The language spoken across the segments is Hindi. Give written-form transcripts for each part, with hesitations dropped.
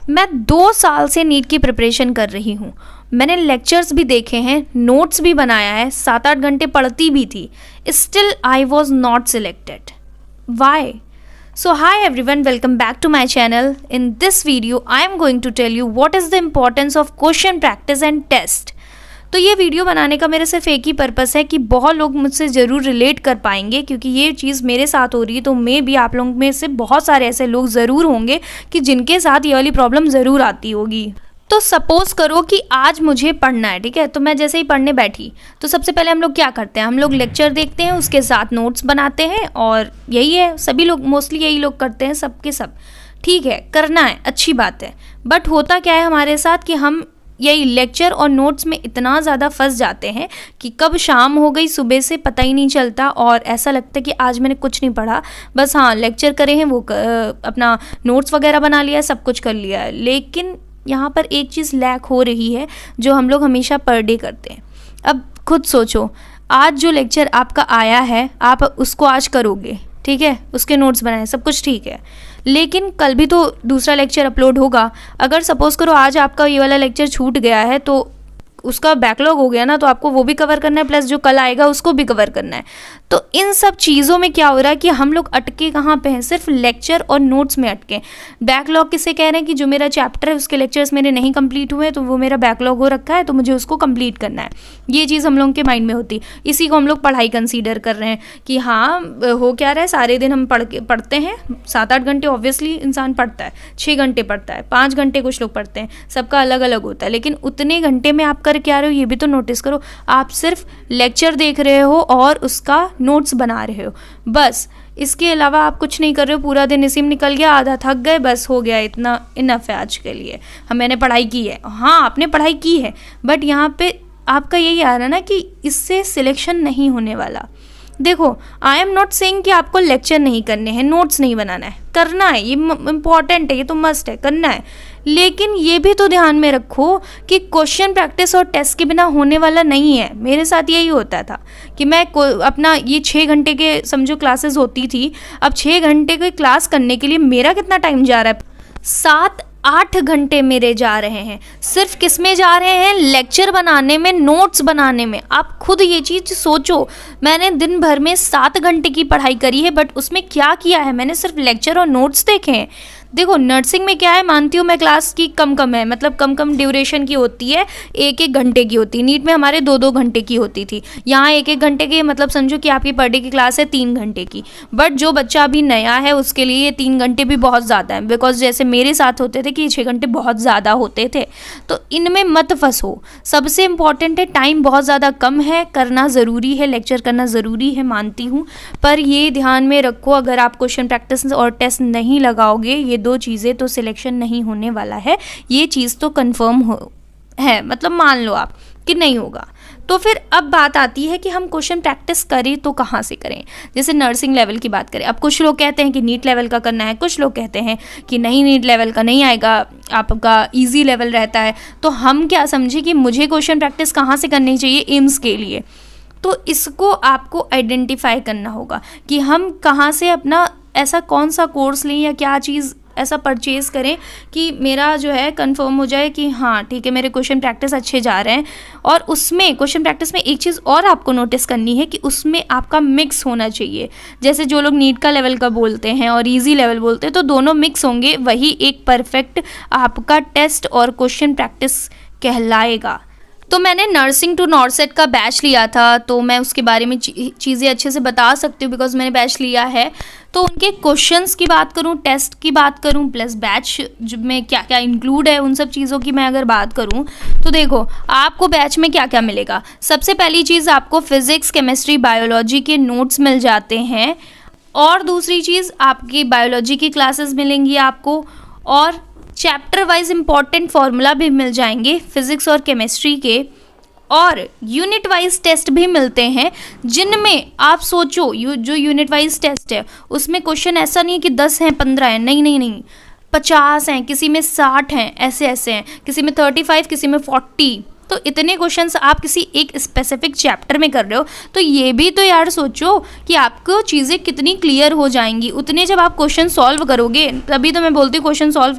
मैं 2 साल से नीट की प्रिपरेशन कर रही हूँ। मैंने लेक्चर्स भी देखे हैं, नोट्स भी बनाया है, 7-8 घंटे पढ़ती भी थी। Still I was not selected. Why? So hi everyone, welcome back to my channel. In this video I am going to tell you what is the importance of question practice and test. तो ये वीडियो बनाने का मेरा सिर्फ एक ही पर्पस है कि बहुत लोग मुझसे ज़रूर रिलेट कर पाएंगे, क्योंकि ये चीज़ मेरे साथ हो रही है। तो मे भी आप लोगों में से बहुत सारे ऐसे लोग ज़रूर होंगे कि जिनके साथ ये वाली प्रॉब्लम ज़रूर आती होगी। तो सपोज़ करो कि आज मुझे पढ़ना है, ठीक है। तो मैं जैसे ही पढ़ने बैठी तो सबसे पहले हम लोग क्या करते हैं, हम लोग लेक्चर देखते हैं, उसके साथ नोट्स बनाते हैं, और यही है, सभी लोग मोस्टली यही लोग करते हैं, सबके सब। ठीक है, करना है, अच्छी बात है। बट होता क्या है हमारे साथ कि हम यही लेक्चर और नोट्स में इतना ज़्यादा फंस जाते हैं कि कब शाम हो गई सुबह से पता ही नहीं चलता, और ऐसा लगता है कि आज मैंने कुछ नहीं पढ़ा, बस हाँ लेक्चर करे हैं, वो अपना नोट्स वगैरह बना लिया है, सब कुछ कर लिया है। लेकिन यहाँ पर एक चीज़ लैक हो रही है जो हम लोग हमेशा पर डे करते हैं। अब खुद सोचो, आज जो लेक्चर आपका आया है आप उसको आज करोगे, ठीक है, उसके नोट्स बनाए, सब कुछ ठीक है, लेकिन कल भी तो दूसरा लेक्चर अपलोड होगा। अगर सपोज़ करो आज आपका ये वाला लेक्चर छूट गया है तो उसका बैकलॉग हो गया ना, तो आपको वो भी कवर करना है, प्लस जो कल आएगा उसको भी कवर करना है। तो इन सब चीज़ों में क्या हो रहा है कि हम लोग अटके कहाँ पे हैं, सिर्फ लेक्चर और नोट्स में अटके। बैकलॉग किसे कह रहे हैं कि जो मेरा चैप्टर है उसके लेक्चर्स मेरे नहीं कंप्लीट हुए, तो वो मेरा बैकलॉग हो रखा है, तो मुझे उसको कंप्लीट करना है। ये चीज़ हम लोगों के माइंड में होती, इसी को हम लोग पढ़ाई कंसीडर कर रहे हैं कि हाँ हो क्या रहा है, सारे दिन हम पढ़ते हैं, 7-8 घंटे ऑब्वियसली इंसान पढ़ता है, 6 घंटे पढ़ता है, 5 घंटे कुछ लोग पढ़ते हैं, सबका अलग अलग होता है। लेकिन उतने घंटे में आप कर क्या रहे हो ये भी तो नोटिस करो। आप सिर्फ लेक्चर देख रहे हो और उसका नोट्स बना रहे हो, बस। इसके अलावा आप कुछ नहीं कर रहे हो। पूरा दिन इसी में निकल गया, आधा थक गए, बस हो गया, इतना इनफ है आज के लिए। मैंने पढ़ाई की है, हाँ आपने पढ़ाई की है, बट यहाँ पे आपका यही आ रहा है ना कि इससे सिलेक्शन नहीं होने वाला। देखो, आई एम नॉट सेइंग कि आपको लेक्चर नहीं करने हैं, नोट्स नहीं बनाना है, करना है, ये इम्पॉर्टेंट है, ये तो मस्ट है, करना है। लेकिन ये भी तो ध्यान में रखो कि क्वेश्चन प्रैक्टिस और टेस्ट के बिना होने वाला नहीं है। मेरे साथ यही होता था कि मैं अपना ये 6 घंटे के समझो क्लासेस होती थी, अब 6 घंटे की क्लास करने के लिए मेरा कितना टाइम जा रहा है, 7-8 घंटे मेरे जा रहे हैं। सिर्फ किस में जा रहे हैं? लेक्चर बनाने में, नोट्स बनाने में। आप खुद ये चीज़ सोचो, मैंने दिन भर में 7 घंटे की पढ़ाई करी है, बट उसमें क्या किया है, मैंने सिर्फ लेक्चर और नोट्स देखे हैं। देखो, नर्सिंग में क्या है, मानती हूँ मैं, क्लास की कम है, मतलब कम ड्यूरेशन की होती है, 1-1 घंटे की होती है। नीट में हमारे 2-2 घंटे की होती थी, यहाँ 1-1 घंटे की, मतलब समझो कि आपकी पर डे की क्लास है 3 घंटे की। बट जो बच्चा अभी नया है उसके लिए ये 3 घंटे भी बहुत ज़्यादा है, बिकॉज जैसे मेरे साथ होते थे कि ये 6 घंटे बहुत ज़्यादा होते थे। तो इनमें मत फंसो। सबसे इम्पॉर्टेंट है, टाइम बहुत ज़्यादा कम है, करना ज़रूरी है, लेक्चर करना ज़रूरी है, मानती हूँ, पर ये ध्यान में रखो, अगर आप क्वेश्चन प्रैक्टिस और टेस्ट नहीं लगाओगे, ये 2 चीज़ें, तो सिलेक्शन नहीं होने वाला है। ये चीज़ तो कंफर्म है, मतलब मान लो आप कि नहीं होगा। तो फिर अब बात आती है कि हम क्वेश्चन प्रैक्टिस करें तो कहाँ से करें। जैसे नर्सिंग लेवल की बात करें, अब कुछ लोग कहते हैं कि नीट लेवल का करना है, कुछ लोग कहते हैं कि नहीं नीट लेवल का नहीं आएगा, आपका इजी लेवल रहता है। तो हम क्या समझे कि मुझे क्वेश्चन प्रैक्टिस कहाँ से करनी चाहिए एम्स के लिए। तो इसको आपको आइडेंटिफाई करना होगा कि हम कहाँ से अपना ऐसा कौन सा कोर्स लें या क्या चीज़ ऐसा परचेज़ करें कि मेरा जो है कंफर्म हो जाए कि हाँ ठीक है, मेरे क्वेश्चन प्रैक्टिस अच्छे जा रहे हैं। और उसमें क्वेश्चन प्रैक्टिस में एक चीज़ और आपको नोटिस करनी है कि उसमें आपका मिक्स होना चाहिए। जैसे जो लोग नीट का लेवल का बोलते हैं और इजी लेवल बोलते हैं, तो दोनों मिक्स होंगे, वही एक परफेक्ट आपका टेस्ट और क्वेश्चन प्रैक्टिस कहलाएगा। तो मैंने नर्सिंग टू नॉर्सेट का बैच लिया था, तो मैं उसके बारे में चीज़ें अच्छे से बता सकती हूँ, बिकॉज मैंने बैच लिया है। तो उनके क्वेश्चंस की बात करूँ, टेस्ट की बात करूँ, प्लस बैच में क्या क्या इंक्लूड है, उन सब चीज़ों की मैं अगर बात करूँ, तो देखो आपको बैच में क्या क्या मिलेगा। सबसे पहली चीज़, आपको फिज़िक्स, केमिस्ट्री, बायोलॉजी के नोट्स मिल जाते हैं, और दूसरी चीज़ आपकी बायोलॉजी की क्लासेस मिलेंगी आपको, और चैप्टर वाइज इंपॉर्टेंट फार्मूला भी मिल जाएंगे फिज़िक्स और केमिस्ट्री के, और यूनिट वाइज टेस्ट भी मिलते हैं, जिनमें आप सोचो जो यूनिट वाइज टेस्ट है उसमें क्वेश्चन ऐसा नहीं है कि 10 हैं 15 हैं, नहीं, 50 हैं, किसी में 60 हैं, ऐसे हैं, किसी में 35, किसी में 40। तो इतने क्वेश्चंस आप किसी एक स्पेसिफिक चैप्टर में कर रहे हो, तो ये भी तो यार सोचो कि आपको चीज़ें कितनी क्लियर हो जाएंगी। उतने जब आप क्वेश्चन सॉल्व करोगे, तभी तो मैं बोलती हूँ क्वेश्चन सॉल्व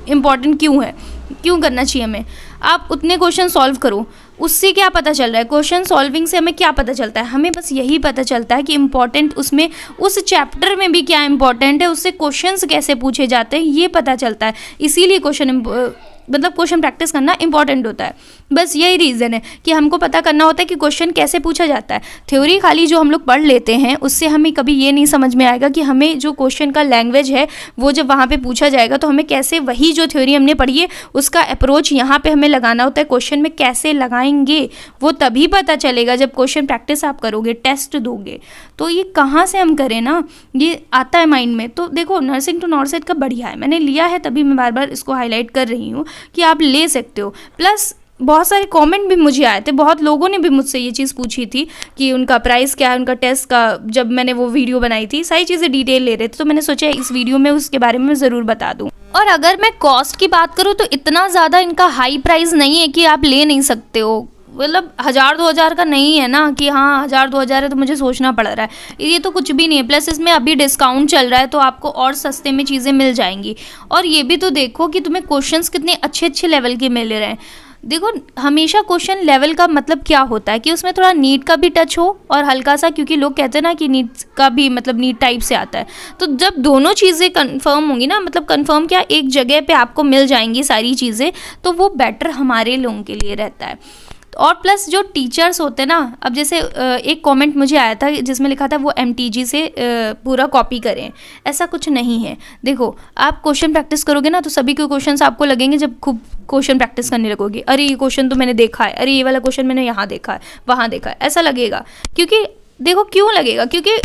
इम्पॉर्टेंट क्यों है, क्यों करना चाहिए हमें। आप उतने क्वेश्चन सॉल्व करो, उससे क्या पता चल रहा है, क्वेश्चन सॉल्विंग से हमें क्या पता चलता है, हमें बस यही पता चलता है कि इम्पॉर्टेंट उसमें उस चैप्टर में भी क्या इम्पॉर्टेंट है, उससे क्वेश्चंस कैसे पूछे जाते हैं ये पता चलता है। इसीलिए क्वेश्चन प्रैक्टिस करना इंपॉर्टेंट होता है। बस यही रीज़न है कि हमको पता करना होता है कि क्वेश्चन कैसे पूछा जाता है। थ्योरी खाली जो हम लोग पढ़ लेते हैं उससे हमें कभी ये नहीं समझ में आएगा कि हमें जो क्वेश्चन का लैंग्वेज है वो जब वहाँ पे पूछा जाएगा तो हमें कैसे वही जो थ्योरी हमने पढ़ी है उसका अप्रोच यहाँ पे हमें लगाना होता है, क्वेश्चन में कैसे लगाएंगे वो तभी पता चलेगा जब क्वेश्चन प्रैक्टिस आप करोगे, टेस्ट दोगे। तो ये कहाँ से हम करें ना, ये आता है माइंड में। तो देखो नर्सिंग टू नॉर्थ साइड का बढ़िया है, मैंने लिया है तभी मैं बार बार इसको हाईलाइट कर रही हूँ कि आप ले सकते हो। प्लस बहुत सारे कमेंट भी मुझे आए थे, बहुत लोगों ने भी मुझसे ये चीज़ पूछी थी कि उनका प्राइस क्या है, उनका टेस्ट का। जब मैंने वो वीडियो बनाई थी सारी चीज़ें डिटेल ले रहे थे, तो मैंने सोचा इस वीडियो में उसके बारे में ज़रूर बता दूँ। और अगर मैं कॉस्ट की बात करूँ तो इतना ज़्यादा इनका हाई प्राइस नहीं है कि आप ले नहीं सकते हो। मतलब 1000-2000 का नहीं है ना कि हाँ 1000-2000 है तो मुझे सोचना पड़ रहा है, ये तो कुछ भी नहीं है। प्लस इसमें अभी डिस्काउंट चल रहा है तो आपको और सस्ते में चीज़ें मिल जाएंगी। और ये भी तो देखो कि तुम्हें क्वेश्चंस कितने अच्छे अच्छे लेवल के मिल रहे हैं। देखो हमेशा क्वेश्चन लेवल का मतलब क्या होता है कि उसमें थोड़ा नीट का भी टच हो और हल्का सा, क्योंकि लोग कहते हैं ना कि नीट का भी मतलब नीट टाइप से आता है। तो जब दोनों चीज़ें कंफर्म होंगी ना, मतलब कंफर्म क्या, एक जगह पे आपको मिल जाएंगी सारी चीज़ें, तो वो बेटर हमारे लोगों के लिए रहता है। और प्लस जो टीचर्स होते हैं ना, अब जैसे एक कमेंट मुझे आया था जिसमें लिखा था वो MTG से पूरा कॉपी करें, ऐसा कुछ नहीं है। देखो आप क्वेश्चन प्रैक्टिस करोगे ना तो सभी के क्वेश्चंस आपको लगेंगे जब खूब क्वेश्चन प्रैक्टिस करने लगोगे, अरे ये क्वेश्चन तो मैंने देखा है, अरे ये वाला क्वेश्चन मैंने यहाँ देखा है, वहाँ देखा है, ऐसा लगेगा। क्योंकि देखो क्यों लगेगा, क्योंकि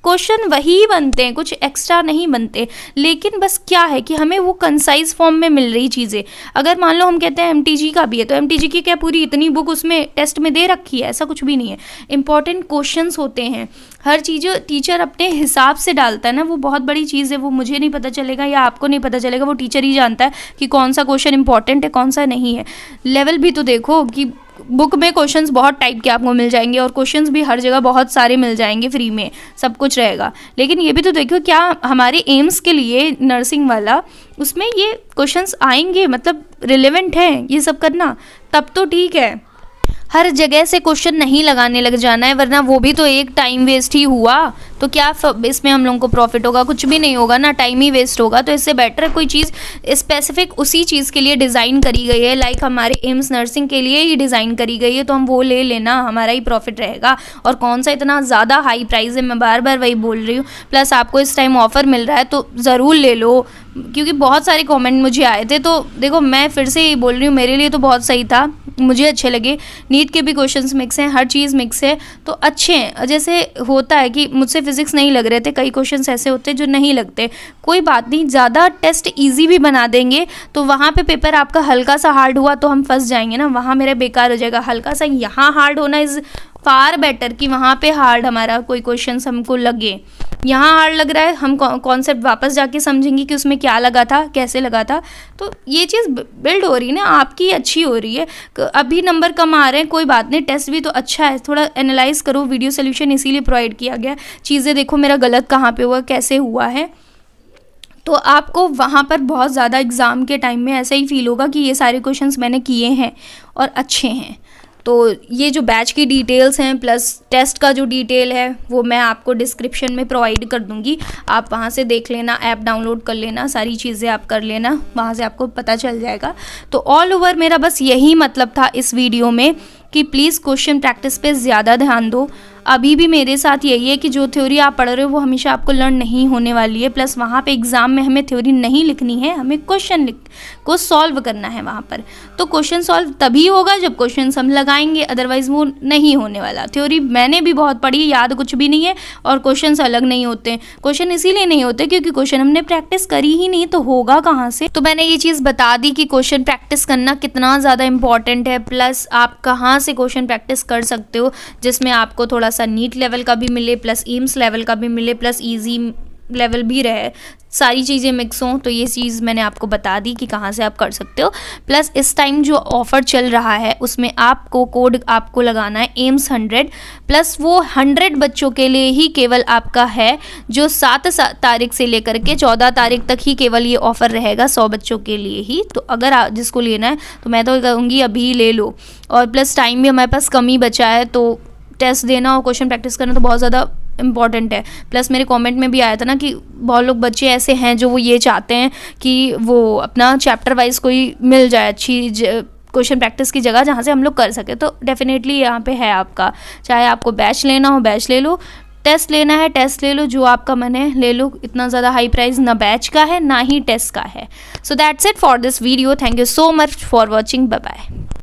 क्वेश्चन वही बनते हैं, कुछ एक्स्ट्रा नहीं बनते। लेकिन बस क्या है कि हमें वो कंसाइज फॉर्म में मिल रही चीज़ें। अगर मान लो हम कहते हैं MTG का भी है तो MTG की क्या पूरी इतनी बुक उसमें टेस्ट में दे रखी है, ऐसा कुछ भी नहीं है। इंपॉर्टेंट क्वेश्चंस होते हैं, हर चीज़ टीचर अपने हिसाब से डालता है ना, वो बहुत बड़ी चीज़ है। वो मुझे नहीं पता चलेगा या आपको नहीं पता चलेगा, वो टीचर ही जानता है कि कौन सा क्वेश्चन इंपॉर्टेंट है कौन सा नहीं है। लेवल भी तो देखो कि बुक में क्वेश्चंस बहुत टाइप के आपको मिल जाएंगे और क्वेश्चंस भी हर जगह बहुत सारे मिल जाएंगे, फ्री में सब कुछ रहेगा। लेकिन ये भी तो देखो क्या हमारे एम्स के लिए नर्सिंग वाला उसमें ये क्वेश्चंस आएंगे, मतलब रिलेवेंट है ये सब करना, तब तो ठीक है। हर जगह से क्वेश्चन नहीं लगाने लग जाना है, वरना वो भी तो एक टाइम वेस्ट ही हुआ। तो क्या इसमें हम लोगों को प्रॉफिट होगा, कुछ भी नहीं होगा ना, टाइम ही वेस्ट होगा। तो इससे बेटर कोई चीज़ स्पेसिफिक उसी चीज़ के लिए डिज़ाइन करी गई है, लाइक हमारे एम्स नर्सिंग के लिए ही डिज़ाइन करी गई है, तो हम वो ले लेना, हमारा ही प्रॉफिट रहेगा। और कौन सा इतना ज़्यादा हाई प्राइस है, मैं बार बार वही बोल रही हूँ। प्लस आपको इस टाइम ऑफ़र मिल रहा है तो ज़रूर ले लो, क्योंकि बहुत सारे कमेंट मुझे आए थे। तो देखो मैं फिर से ये बोल रही हूँ, मेरे लिए तो बहुत सही था, मुझे अच्छे लगे। नीट के भी क्वेश्चंस मिक्स हैं, हर चीज़ मिक्स है तो अच्छे हैं। जैसे होता है कि मुझसे फिजिक्स नहीं लग रहे थे, कई क्वेश्चंस ऐसे होते हैं जो नहीं लगते, कोई बात नहीं, ज़्यादा टेस्ट इजी भी बना देंगे तो वहाँ पे पेपर आपका हल्का सा हार्ड हुआ तो हम फंस जाएंगे ना, वहाँ मेरा बेकार हो जाएगा। हल्का सा यहाँ हार्ड होना इज़ फार बेटर कि वहाँ पे हार्ड हमारा कोई क्वेश्चन हमको लगे। यहाँ हार्ड लग रहा है, हम कॉन्सेप्ट वापस जाके समझेंगे कि उसमें क्या लगा था, कैसे लगा था। तो ये चीज़ बिल्ड हो रही है ना, आपकी अच्छी हो रही है। अभी नंबर कम आ रहे हैं, कोई बात नहीं, टेस्ट भी तो अच्छा है, थोड़ा एनालाइज करो। वीडियो सोल्यूशन इसीलिए प्रोवाइड किया गया, चीज़ें देखो मेरा गलत कहाँ पे हुआ, कैसे हुआ है। तो आपको वहाँ पर बहुत ज़्यादा एग्ज़ाम के टाइम में ऐसा ही फील होगा कि ये सारे क्वेश्चंस मैंने किए हैं और अच्छे हैं। तो ये जो बैच की डिटेल्स हैं प्लस टेस्ट का जो डिटेल है वो मैं आपको डिस्क्रिप्शन में प्रोवाइड कर दूंगी, आप वहाँ से देख लेना, ऐप डाउनलोड कर लेना, सारी चीज़ें आप कर लेना, वहाँ से आपको पता चल जाएगा। तो ऑल ओवर मेरा बस यही मतलब था इस वीडियो में कि प्लीज़ क्वेश्चन प्रैक्टिस पे ज़्यादा ध्यान दो। अभी भी मेरे साथ यही है कि जो थ्योरी आप पढ़ रहे हो वो हमेशा आपको लर्न नहीं होने वाली है। प्लस वहाँ पे एग्ज़ाम में हमें थ्योरी नहीं लिखनी है, हमें क्वेश्चन को सॉल्व करना है वहाँ पर। तो क्वेश्चन सॉल्व तभी होगा जब क्वेश्चन हम लगाएंगे, अदरवाइज़ वो नहीं होने वाला। थ्योरी मैंने भी बहुत पढ़ी, याद कुछ भी नहीं है, और क्वेश्चन अलग नहीं होते। क्वेश्चन इसीलिए नहीं होते क्योंकि क्वेश्चन हमने प्रैक्टिस करी ही नहीं, तो होगा कहाँ से। तो मैंने ये चीज़ बता दी कि क्वेश्चन प्रैक्टिस करना कितना ज़्यादा इंपॉर्टेंट है, प्लस आप कहाँ से क्वेश्चन प्रैक्टिस कर सकते हो जिसमें आपको थोड़ा सा नीट लेवल का भी मिले, प्लस एम्स लेवल का भी मिले, प्लस ईजी लेवल भी रहे, सारी चीज़ें मिक्स हों, तो ये चीज़ मैंने आपको बता दी कि कहाँ से आप कर सकते हो। प्लस इस टाइम जो ऑफ़र चल रहा है उसमें आपको कोड आपको लगाना है एम्स 100, प्लस वो 100 बच्चों के लिए ही केवल आपका है, जो 7 तारीख से लेकर के 14 तारीख तक ही केवल ये ऑफ़र रहेगा 100 बच्चों के लिए ही। तो अगर जिसको लेना है तो मैं तो कहूँगी अभी ले लो। और प्लस टाइम भी हमारे पास कम ही बचा है, तो टेस्ट देना और क्वेश्चन प्रैक्टिस करना तो बहुत ज़्यादा इम्पॉर्टेंट है। प्लस मेरे कमेंट में भी आया था ना कि बहुत लोग बच्चे ऐसे हैं जो वो ये चाहते हैं कि वो अपना चैप्टर वाइज कोई मिल जाए अच्छी क्वेश्चन प्रैक्टिस की जगह जहाँ से हम लोग कर सके। तो डेफिनेटली यहाँ पे है आपका, चाहे आपको बैच लेना हो बैच ले लो, टेस्ट लेना है टेस्ट ले लो, जो आपका मन है ले लो। इतना ज़्यादा हाई प्राइस ना बैच का है ना ही टेस्ट का है। So that's it for this video. Thank you so much for watching. Bye bye.